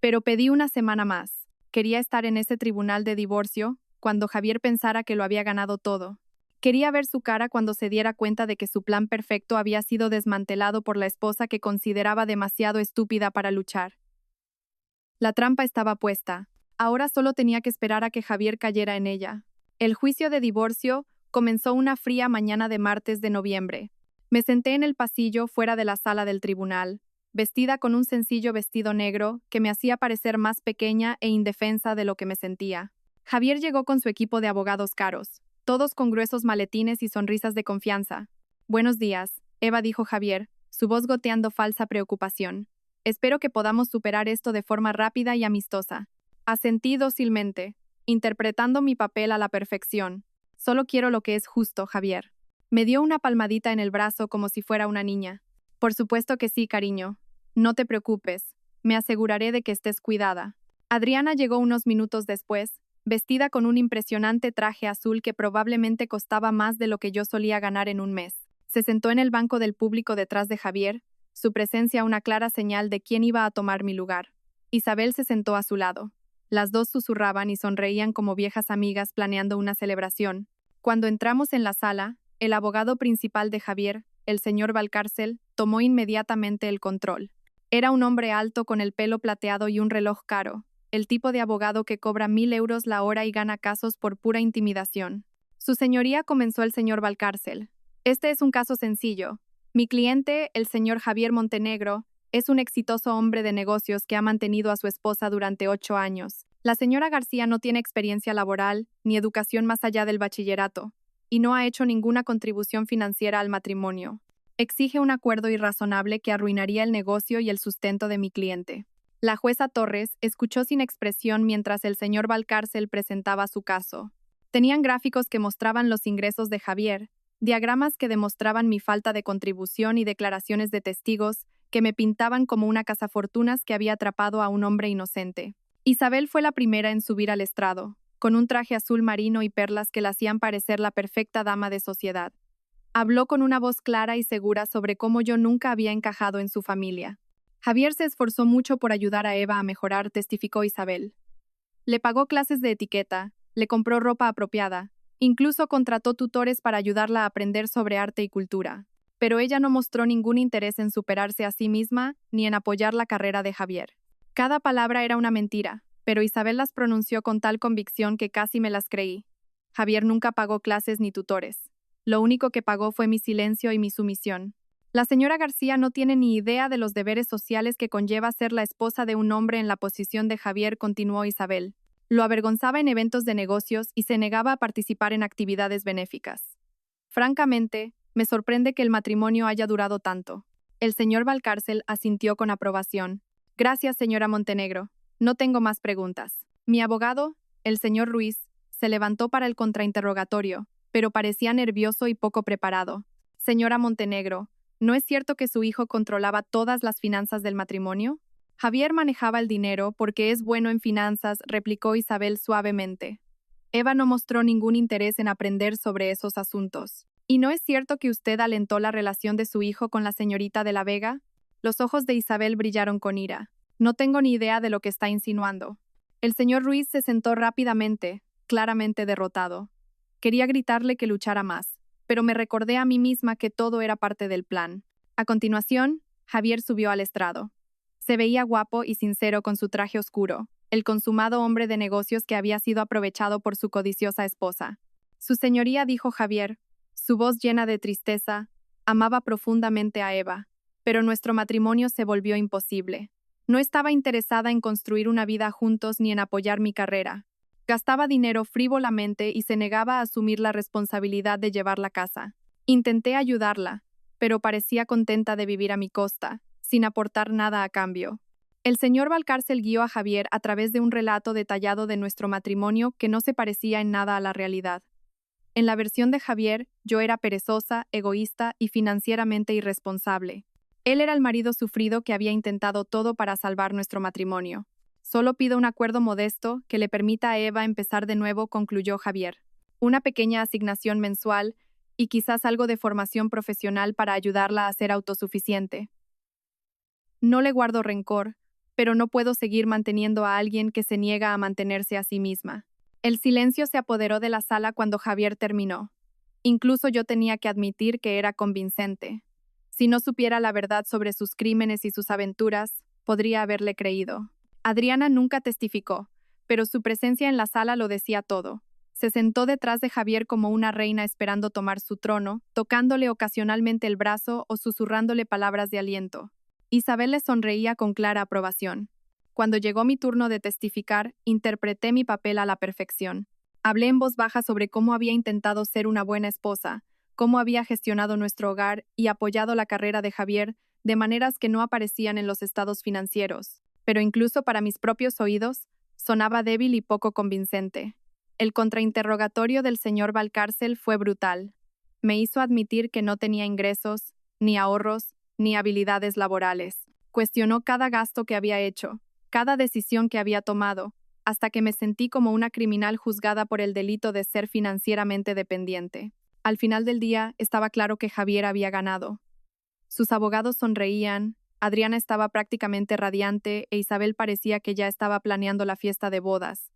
Pero pedí una semana más. Quería estar en ese tribunal de divorcio cuando Javier pensara que lo había ganado todo. Quería ver su cara cuando se diera cuenta de que su plan perfecto había sido desmantelado por la esposa que consideraba demasiado estúpida para luchar. La trampa estaba puesta. Ahora solo tenía que esperar a que Javier cayera en ella. El juicio de divorcio comenzó una fría mañana de martes de noviembre. Me senté en el pasillo fuera de la sala del tribunal, vestida con un sencillo vestido negro que me hacía parecer más pequeña e indefensa de lo que me sentía. Javier llegó con su equipo de abogados caros, todos con gruesos maletines y sonrisas de confianza. Buenos días, Eva, dijo Javier, su voz goteando falsa preocupación. Espero que podamos superar esto de forma rápida y amistosa. Asentí dócilmente, interpretando mi papel a la perfección. Solo quiero lo que es justo, Javier. Me dio una palmadita en el brazo como si fuera una niña. Por supuesto que sí, cariño. No te preocupes. Me aseguraré de que estés cuidada. Adriana llegó unos minutos después, vestida con un impresionante traje azul que probablemente costaba más de lo que yo solía ganar en un mes. Se sentó en el banco del público detrás de Javier, su presencia una clara señal de quién iba a tomar mi lugar. Isabel se sentó a su lado. Las dos susurraban y sonreían como viejas amigas planeando una celebración. Cuando entramos en la sala, el abogado principal de Javier, el señor Valcárcel, tomó inmediatamente el control. Era un hombre alto con el pelo plateado y un reloj caro. el tipo de abogado que cobra 1.000 euros la hora y gana casos por pura intimidación. Su señoría, comenzó el señor Valcárcel. Este es un caso sencillo. Mi cliente, el señor Javier Montenegro, es un exitoso hombre de negocios que ha mantenido a su esposa durante 8 años. La señora García no tiene experiencia laboral ni educación más allá del bachillerato, y no ha hecho ninguna contribución financiera al matrimonio. Exige un acuerdo irrazonable que arruinaría el negocio y el sustento de mi cliente. La jueza Torres escuchó sin expresión mientras el señor Valcárcel presentaba su caso. Tenían gráficos que mostraban los ingresos de Javier, diagramas que demostraban mi falta de contribución y declaraciones de testigos que me pintaban como una cazafortunas que había atrapado a un hombre inocente. Isabel fue la primera en subir al estrado, con un traje azul marino y perlas que la hacían parecer la perfecta dama de sociedad. Habló con una voz clara y segura sobre cómo yo nunca había encajado en su familia. Javier se esforzó mucho por ayudar a Eva a mejorar, testificó Isabel. Le pagó clases de etiqueta, le compró ropa apropiada, incluso contrató tutores para ayudarla a aprender sobre arte y cultura. Pero ella no mostró ningún interés en superarse a sí misma ni en apoyar la carrera de Javier. Cada palabra era una mentira, pero Isabel las pronunció con tal convicción que casi me las creí. Javier nunca pagó clases ni tutores. Lo único que pagó fue mi silencio y mi sumisión. La señora García no tiene ni idea de los deberes sociales que conlleva ser la esposa de un hombre en la posición de Javier, continuó Isabel. Lo avergonzaba en eventos de negocios y se negaba a participar en actividades benéficas. Francamente, me sorprende que el matrimonio haya durado tanto. El señor Valcárcel asintió con aprobación. Gracias, señora Montenegro. No tengo más preguntas. Mi abogado, el señor Ruiz, se levantó para el contrainterrogatorio, pero parecía nervioso y poco preparado. Señora Montenegro, ¿no es cierto que su hijo controlaba todas las finanzas del matrimonio? Javier manejaba el dinero porque es bueno en finanzas, replicó Isabel suavemente. Eva no mostró ningún interés en aprender sobre esos asuntos. ¿Y no es cierto que usted alentó la relación de su hijo con la señorita de la Vega? Los ojos de Isabel brillaron con ira. No tengo ni idea de lo que está insinuando. El señor Ruiz se sentó rápidamente, claramente derrotado. Quería gritarle que luchara más, pero me recordé a mí misma que todo era parte del plan. A continuación, Javier subió al estrado. Se veía guapo y sincero con su traje oscuro, el consumado hombre de negocios que había sido aprovechado por su codiciosa esposa. Su señoría, dijo Javier, su voz llena de tristeza, amaba profundamente a Eva, pero nuestro matrimonio se volvió imposible. No estaba interesada en construir una vida juntos ni en apoyar mi carrera. Gastaba dinero frívolamente y se negaba a asumir la responsabilidad de llevar la casa. Intenté ayudarla, pero parecía contenta de vivir a mi costa, sin aportar nada a cambio. El señor Valcárcel guió a Javier a través de un relato detallado de nuestro matrimonio que no se parecía en nada a la realidad. En la versión de Javier, yo era perezosa, egoísta y financieramente irresponsable. Él era el marido sufrido que había intentado todo para salvar nuestro matrimonio. Solo pido un acuerdo modesto que le permita a Eva empezar de nuevo, concluyó Javier. Una pequeña asignación mensual y quizás algo de formación profesional para ayudarla a ser autosuficiente. No le guardo rencor, pero no puedo seguir manteniendo a alguien que se niega a mantenerse a sí misma. El silencio se apoderó de la sala cuando Javier terminó. Incluso yo tenía que admitir que era convincente. Si no supiera la verdad sobre sus crímenes y sus aventuras, podría haberle creído. Adriana nunca testificó, pero su presencia en la sala lo decía todo. Se sentó detrás de Javier como una reina esperando tomar su trono, tocándole ocasionalmente el brazo o susurrándole palabras de aliento. Isabel le sonreía con clara aprobación. Cuando llegó mi turno de testificar, interpreté mi papel a la perfección. Hablé en voz baja sobre cómo había intentado ser una buena esposa, cómo había gestionado nuestro hogar y apoyado la carrera de Javier de maneras que no aparecían en los estados financieros, pero incluso para mis propios oídos, sonaba débil y poco convincente. El contrainterrogatorio del señor Valcárcel fue brutal. Me hizo admitir que no tenía ingresos, ni ahorros, ni habilidades laborales. Cuestionó cada gasto que había hecho, cada decisión que había tomado, hasta que me sentí como una criminal juzgada por el delito de ser financieramente dependiente. Al final del día, estaba claro que Javier había ganado. Sus abogados sonreían, Adriana estaba prácticamente radiante e Isabel parecía que ya estaba planeando la fiesta de bodas.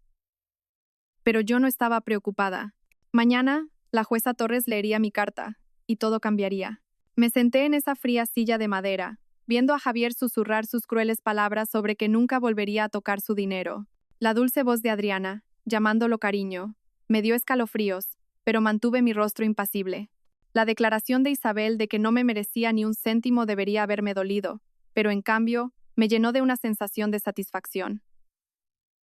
Pero yo no estaba preocupada. Mañana, la jueza Torres leería mi carta, y todo cambiaría. Me senté en esa fría silla de madera, viendo a Javier susurrar sus crueles palabras sobre que nunca volvería a tocar su dinero. La dulce voz de Adriana, llamándolo cariño, me dio escalofríos, pero mantuve mi rostro impasible. La declaración de Isabel de que no me merecía ni un céntimo debería haberme dolido, pero en cambio, me llenó de una sensación de satisfacción.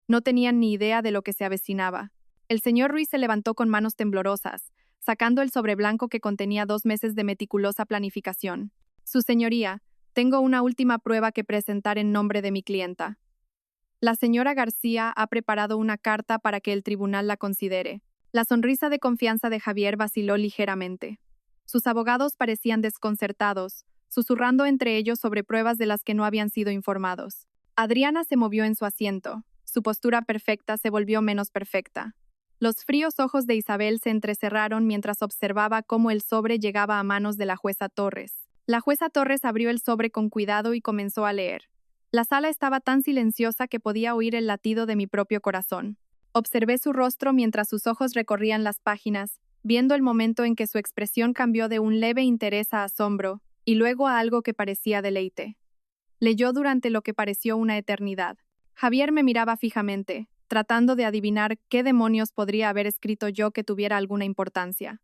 No tenían ni idea de lo que se avecinaba. El señor Ruiz se levantó con manos temblorosas, sacando el sobre blanco que contenía 2 meses de meticulosa planificación. Su señoría, tengo una última prueba que presentar en nombre de mi clienta. La señora García ha preparado una carta para que el tribunal la considere. La sonrisa de confianza de Javier vaciló ligeramente. Sus abogados parecían desconcertados, susurrando entre ellos sobre pruebas de las que no habían sido informados. Adriana se movió en su asiento. Su postura perfecta se volvió menos perfecta. Los fríos ojos de Isabel se entrecerraron mientras observaba cómo el sobre llegaba a manos de la jueza Torres. La jueza Torres abrió el sobre con cuidado y comenzó a leer. La sala estaba tan silenciosa que podía oír el latido de mi propio corazón. Observé su rostro mientras sus ojos recorrían las páginas, viendo el momento en que su expresión cambió de un leve interés a asombro, y luego a algo que parecía deleite. Leyó durante lo que pareció una eternidad. Javier me miraba fijamente, tratando de adivinar qué demonios podría haber escrito yo que tuviera alguna importancia.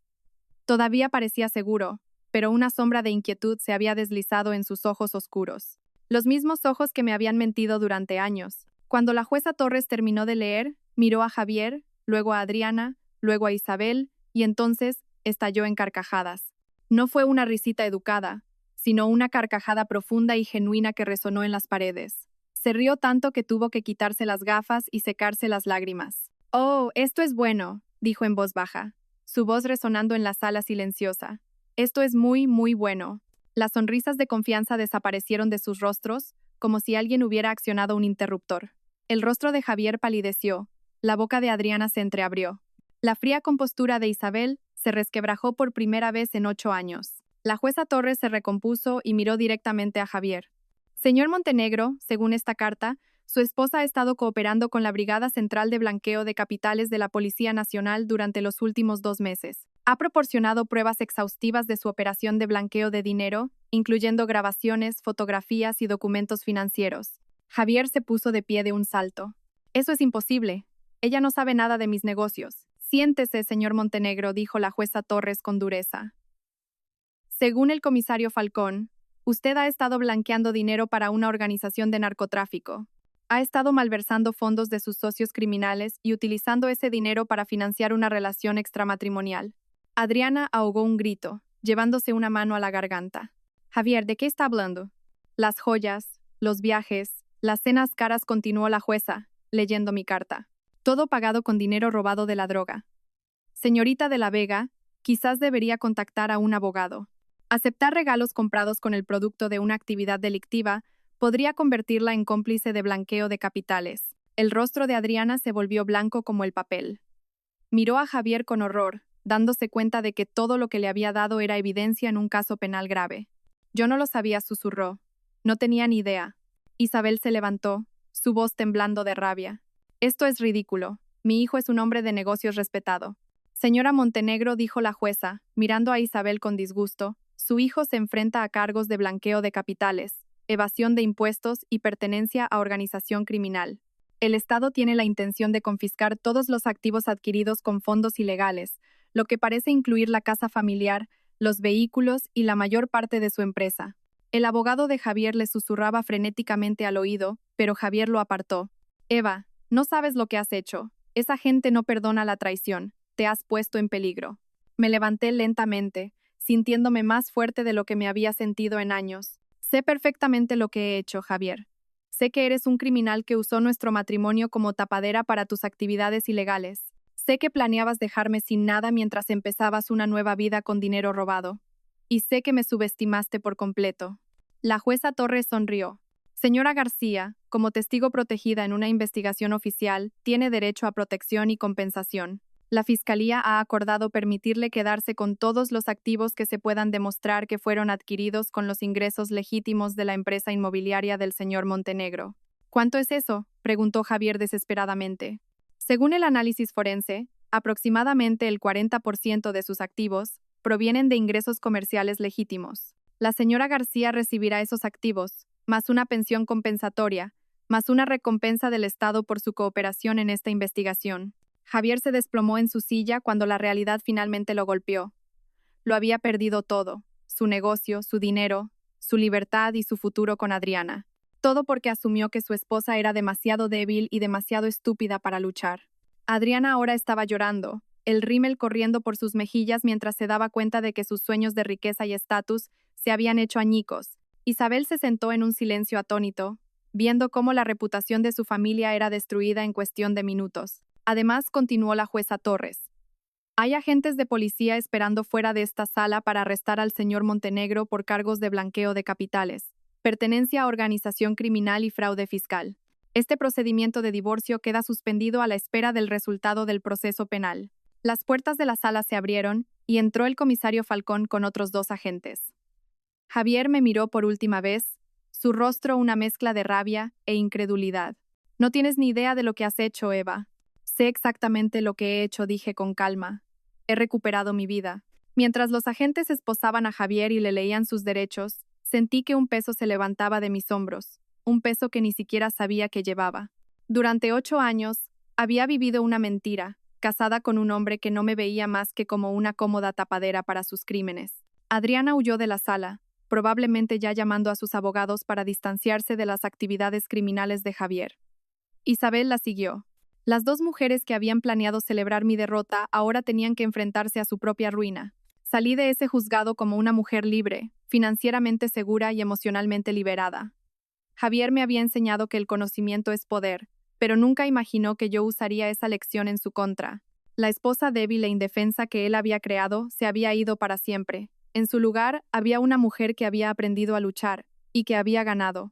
Todavía parecía seguro, pero una sombra de inquietud se había deslizado en sus ojos oscuros. Los mismos ojos que me habían mentido durante años. Cuando la jueza Torres terminó de leer, miró a Javier, luego a Adriana, luego a Isabel, y entonces estalló en carcajadas. No fue una risita educada, sino una carcajada profunda y genuina que resonó en las paredes. Se rió tanto que tuvo que quitarse las gafas y secarse las lágrimas. «Oh, esto es bueno», dijo en voz baja, su voz resonando en la sala silenciosa. «Esto es muy, muy bueno». Las sonrisas de confianza desaparecieron de sus rostros, como si alguien hubiera accionado un interruptor. El rostro de Javier palideció, la boca de Adriana se entreabrió. La fría compostura de Isabel se resquebrajó por primera vez en 8 años. La jueza Torres se recompuso y miró directamente a Javier. «Señor Montenegro, según esta carta, su esposa ha estado cooperando con la Brigada Central de Blanqueo de Capitales de la Policía Nacional durante los últimos 2 meses. Ha proporcionado pruebas exhaustivas de su operación de blanqueo de dinero, incluyendo grabaciones, fotografías y documentos financieros». Javier se puso de pie de un salto. «Eso es imposible. Ella no sabe nada de mis negocios». «Siéntese, señor Montenegro», dijo la jueza Torres con dureza. «Según el comisario Falcón, usted ha estado blanqueando dinero para una organización de narcotráfico. Ha estado malversando fondos de sus socios criminales y utilizando ese dinero para financiar una relación extramatrimonial». Adriana ahogó un grito, llevándose una mano a la garganta. «Javier, ¿de qué está hablando?» «Las joyas, los viajes, las cenas caras», continuó la jueza, leyendo mi carta. «Todo pagado con dinero robado de la droga. Señorita de la Vega, quizás debería contactar a un abogado. Aceptar regalos comprados con el producto de una actividad delictiva podría convertirla en cómplice de blanqueo de capitales». El rostro de Adriana se volvió blanco como el papel. Miró a Javier con horror, dándose cuenta de que todo lo que le había dado era evidencia en un caso penal grave. «Yo no lo sabía», susurró. «No tenía ni idea». Isabel se levantó, su voz temblando de rabia. «Esto es ridículo. Mi hijo es un hombre de negocios respetado». «Señora Montenegro», dijo la jueza, mirando a Isabel con disgusto, «su hijo se enfrenta a cargos de blanqueo de capitales, evasión de impuestos y pertenencia a organización criminal. El Estado tiene la intención de confiscar todos los activos adquiridos con fondos ilegales, lo que parece incluir la casa familiar, los vehículos y la mayor parte de su empresa». El abogado de Javier le susurraba frenéticamente al oído, pero Javier lo apartó. «Eva, no sabes lo que has hecho. Esa gente no perdona la traición. Te has puesto en peligro». Me levanté lentamente, sintiéndome más fuerte de lo que me había sentido en años. «Sé perfectamente lo que he hecho, Javier. Sé que eres un criminal que usó nuestro matrimonio como tapadera para tus actividades ilegales. Sé que planeabas dejarme sin nada mientras empezabas una nueva vida con dinero robado. Y sé que me subestimaste por completo». La jueza Torres sonrió. «Señora García, como testigo protegida en una investigación oficial, tiene derecho a protección y compensación. La Fiscalía ha acordado permitirle quedarse con todos los activos que se puedan demostrar que fueron adquiridos con los ingresos legítimos de la empresa inmobiliaria del señor Montenegro». «¿Cuánto es eso?», preguntó Javier desesperadamente. «Según el análisis forense, aproximadamente el 40% de sus activos provienen de ingresos comerciales legítimos. La señora García recibirá esos activos, más una pensión compensatoria, más una recompensa del Estado por su cooperación en esta investigación. Javier se desplomó en su silla cuando la realidad finalmente lo golpeó. Lo había perdido todo: su negocio, su dinero, su libertad y su futuro con Adriana. Todo porque asumió que su esposa era demasiado débil y demasiado estúpida para luchar. Adriana ahora estaba llorando, el rímel corriendo por sus mejillas mientras se daba cuenta de que sus sueños de riqueza y estatus se habían hecho añicos. Isabel se sentó en un silencio atónito, viendo cómo la reputación de su familia era destruida en cuestión de minutos. Además, continuó la jueza Torres: hay agentes de policía esperando fuera de esta sala para arrestar al señor Montenegro por cargos de blanqueo de capitales, pertenencia a organización criminal y fraude fiscal. Este procedimiento de divorcio queda suspendido a la espera del resultado del proceso penal. Las puertas de la sala se abrieron y entró el comisario Falcón con otros 2 agentes. Javier me miró por última vez, su rostro una mezcla de rabia e incredulidad. No tienes ni idea de lo que has hecho, Eva. Sé exactamente lo que he hecho, dije con calma. He recuperado mi vida. Mientras los agentes esposaban a Javier y le leían sus derechos, sentí que un peso se levantaba de mis hombros, un peso que ni siquiera sabía que llevaba. Durante 8 años, había vivido una mentira, casada con un hombre que no me veía más que como una cómoda tapadera para sus crímenes. Adriana huyó de la sala, probablemente ya llamando a sus abogados para distanciarse de las actividades criminales de Javier. Isabel la siguió. Las 2 mujeres que habían planeado celebrar mi derrota ahora tenían que enfrentarse a su propia ruina. Salí de ese juzgado como una mujer libre, financieramente segura y emocionalmente liberada. Javier me había enseñado que el conocimiento es poder, pero nunca imaginó que yo usaría esa lección en su contra. La esposa débil e indefensa que él había creado se había ido para siempre. En su lugar había una mujer que había aprendido a luchar y que había ganado.